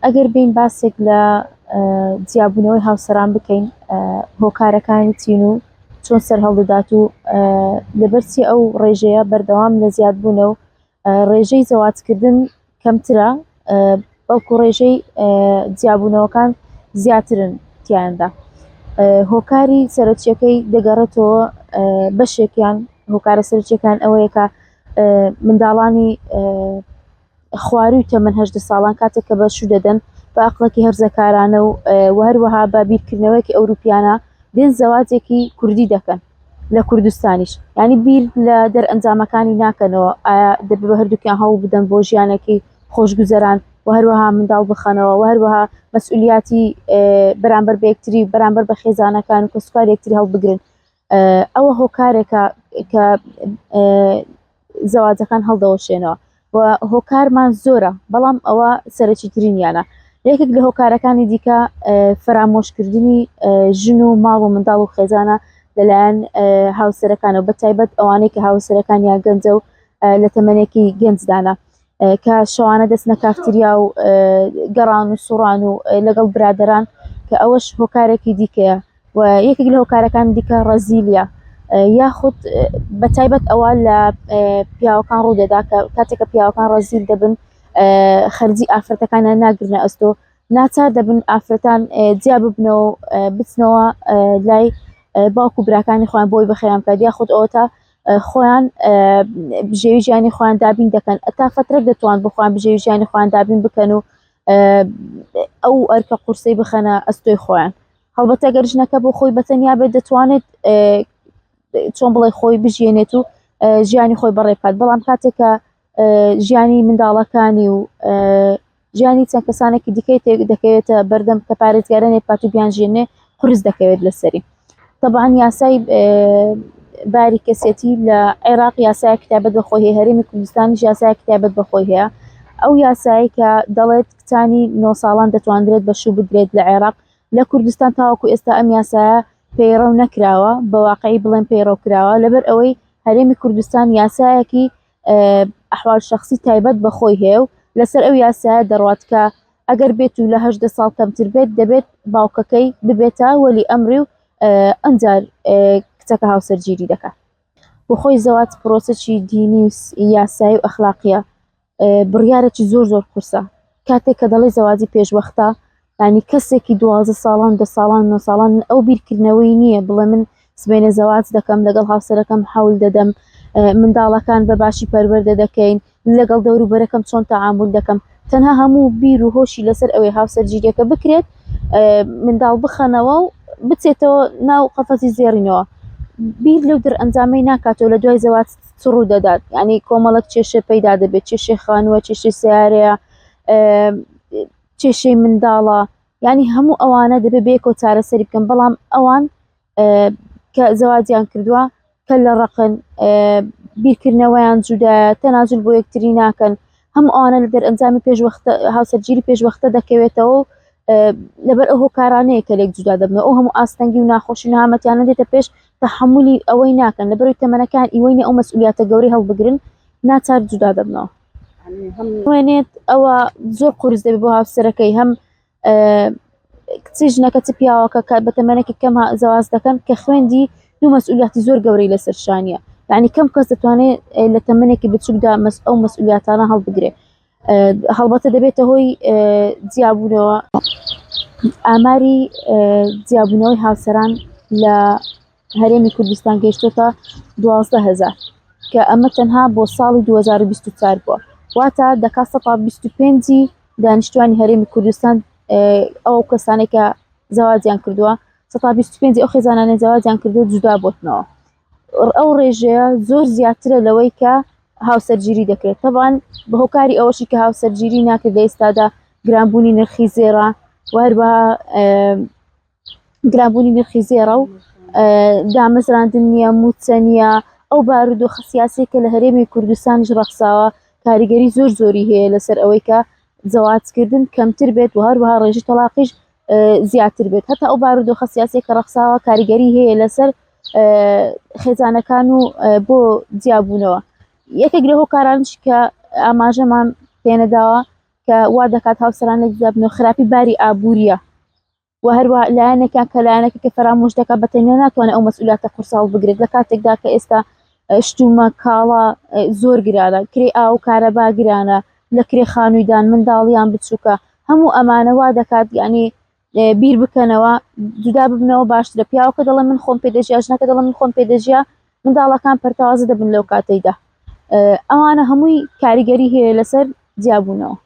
ئەگەر بین باسێک لە جیاببوونەوەی هاوسەران بکەین هۆکارەکانی چین و چۆن سەر هەڵدەدات و لەبەرچی ئەو ڕێژەیە بەردەوام لە زیادبوونە و ڕێژەی زەواجکردن کەمترە بەڵکو ڕێژەی جیاببوونەوەکان زیاترن تیاندا هۆکاری سەرەکیەکەی دەگەڕێتەوە بەشێکیان هۆکارە سەرچیەکان ئەوەیە کە منداڵانی خواروی تەمەەن 18 ساڵان کاتێک کە بەشوو دەدەن بە ئەقڵێکی هەرزەکارانە و هەروەها بە بیرکردنەوەیکی ئەوروپیانە دێن زەواجێکی کوردی دەکەن لە کوردستانیش ینی بیر لە دەرئەنجامەکانی ناکەنەوە ئایا دەبێت بە هەردووکیان هەوڵ بدەن بۆ ژیانێکی خۆشگوزەران و هەروەها منداڵ بخەنەوە و هەروەها مەسئولیاتی بەرامبەر بە یەکتری بەرامبەر بە خێزانەکان و کەسوکار یەکتری هەڵبگرن ئەوە هۆکارێکە کە زەواجەکان هەڵدەوەشێنەوە و هۆکارمان زۆرە بەڵام ئەوە سەرەکیترینیانە یەکێک لە هۆکارەکانی دیکە فەرامۆشکردنی ژن و ماڵ و منداڵ و خێزانە لەلایەن هاوسەرەکانەوە بە تایبەت ئەوانەی کە هاوسەرەکانیان گەنجە و لە تەمەنێکی گەنجدانە کە شەوانە دەستنە کافتریا و گەڕان و سوڕان و لەگەڵ برادران کە ئەوەش هۆکارێکی دیکەیە و یەکێک لە هۆکارەکان دیکە ڕەزیلیە یاخود بە تایبەت ئەوە لە پیاوەکان ڕوودەدا کە کاتێککە پیاوەکان ڕەزیل دەبن خەرجی ئافرەتەکانیان ناگرنە ئەستۆ ناچار دەبن ئافرەتان جیا ببنەوە بچنەوە لای باوکو براکانی خۆیان بۆی بەخێیان کە دیاخود ئەوە تا خۆیان بژێوی ژیانی خۆیان دابین دەکەن ئەتا فترێک دەتوان بخۆیان بژێوی ژیانی خۆیان دابین بکەن و ئەو ئەرکە قورسەی بخەنە ئەستۆی خۆیان هەڵبەتە گەر ژنەکە بۆ خۆی بەتەنیا بێت دەتوانێت چۆن بڵێ خۆی بژێنێت و ژیانی خۆی بەڕێپات بەڵام کاتێکە ژیانی منداڵەکانی و ژیانی چەند کەسانێکی دیکەی دەکەوێتە بەردەم کە پارێزگارە نێپات و بیانژێنێ قورس دەکەوێت لەسەری طبعا یاسای باری کەسێتی لە عێراق یاسای کتابەت بەخۆی هەیە هەرێمی کوردستانیش یاسای کتابەت بەخۆی هەیە ئەو یاسایی کە دەڵێت کچانی 9 ساڵان دەتوانرێت بەشوو بدرێت لە عێراق لە کوردستان تاوەکو ئێستا ئەم یاسایە پەیڕەو نەکراوە بە واقعی بڵێن پەیڕەو کراوە لەبەر ئەوەی هەرێمی کوردستان یاسایەکی ئەحوال شخصی تایبەت بەخۆی هەیە و لەسەر ئەو یاسایە دەڕوات کە ئەگەر بێت و لە 18 ساڵ کەمتر بێت دەبێت باوکەکەی ببێتە وەلی ئەمری و ئەنجار کچەکە هاوسەرگیری دەکات بۆ خۆی زەواج پرۆسەی دینی و یاسایی و ئەخلاقیە بڕیارێکی زۆر قورسە کاتێک کە دەڵی زەواجی پێشوەختە ینی کەسێکی 12 ساڵان 10 ساڵان 9 ساڵان ئەو بیرکردنەوەی نییە بڵێ من سبێنە زەواج دەکەم لەگەڵ هاوسەرەکەم حەول دەدەم منداڵەکان بە باشی پەروەردە دەکەین لەگەڵ دەوروبەرەکەم چۆن تەعامل دەکەم تەنها هەموو بیر و هۆشی لەسەر ئەوەی هاوسەرگیریەکە بکرێت منداڵ بخەنەوە و بچێتەوە ناو قەفەسی زێڕینەوە بیر لەو دەرئەنجامەی ناکاتەوە لە دوای زەواج چ ڕوو دەدات ینی کۆمەڵک کێشە پەیدا دەبێت کێشەی خانووە کێشەی سیارەیە کێشەی منداڵە ینی هەموو ئەوانە دەبێت بەیەکەوە چارەسەری بکەن بەڵام ئەوان کە زەواجیان کردووە کە لە ڕقن بیرکردنەوەیان جودایە تەنازل بۆ یەکتری ناکەن هەموو ئەوانە لە دەرئەنجامی پێشوەختە هاوسەرگیری پێشوەختە دەکەوێتەوە لەبەر ئەو هۆکارانەیە کە لێک جودا دەبنەوە ئەو هەموو ئاستەنگی و ناخۆشی نهامەتیانە دێتە پێش تەحملی ئەوەی ناکەن لەبەرەوەی تەمەنەکان ئیوەینە ئەو مەسئولیاتە گەورەی هەڵبگرن ناچار جودا دەبنەوە وێنێت ئەوە زۆر قورس دەبێت بۆ هاوسەرەکەی هەم کچی ژنەکە چ پیاوەکە کات بە تەمەنێکی کەم زەواج دەکەن کە خوێندی دوو مەسئولیاتی زۆر گەورەی لەسەر شانیە یعنی کەم کەس دەتوانێت لە تەمەنێکی بچووکدا ئەو مەسئولیاتانە هەڵبگرێت هەڵبەتە دەبێتە هۆی جیاببوونەوە ئاماری جیاببوونەوەی هاوسەران لە هەرێمی کوردستان گەیشتۆتە 12,000 کە ئەمە تەنها بۆ ساڵی 2024 بووە واتە دەکات 125 دانیشتوانی هەرێمی کوردستان ئەو کەسانێک کە زەواجیان کردووە 125 ئەو خێزانانە زەواجیان کردو جودا بۆتنەوە ئەو ڕێژەیە زۆر زیاترە لەوەی کە هاوسەرگیری دەکرێت طبعاً بە هۆکاری ئەوەشی کە هاوسەرگیری ناکرد لە ئێستادا گرانبوونی نرخی زێرە و هەروەها گرانبوونی نرخی زێرە و دامەزراندن نییە موچە نییە ئەو بارودۆخە سیاسی کە لە هەرێمی کوردستانیش ڕەخساوە کاریگەری زۆری هەیە لەسەر ئەوەی کە زەواجکردن کەمتر بێت و هەروەها ڕێژی تەلاقیش زیاتر بێت هەتا ئەو بارودۆخە سیاسی کە ڕەخساوە کاریگەری هەیە لەسەر خێزانەکان و بۆ جیاببوونەوە یەکێک لە هۆکارانش کە ئاماژەمان پێنەداوە کە وا دەکات هاوسەران لە جودا بنەوە خراپی باری ئابووریە و هەروە لایەنێکیان کە لایەنەکە کە فەرامۆش دەکات بەتەنیا ناتوانێت ئەو مەسئولیاتە قورساڵ بگرێت لە کاتێکدا کە ئێستا شتومە کاڵا زۆر گرانە کرێ ئاو کارەبا گرانە لە کرێ خانوویدان منداڵیان بچووکە هەموو ئەمانە وا دەکات یعنی بیر بکەنەوە جودا ببنەوە باشترە پیاوەکە دەڵێ من خۆم پێدەژیا ژنەکە دەڵێ من خۆم پێدەژیا منداڵەکان پەرتەوازە دەبن لەو کاتەیدا ئەوانە هەمووی کاریگەری هەیە لەسەر جیابوونەوە.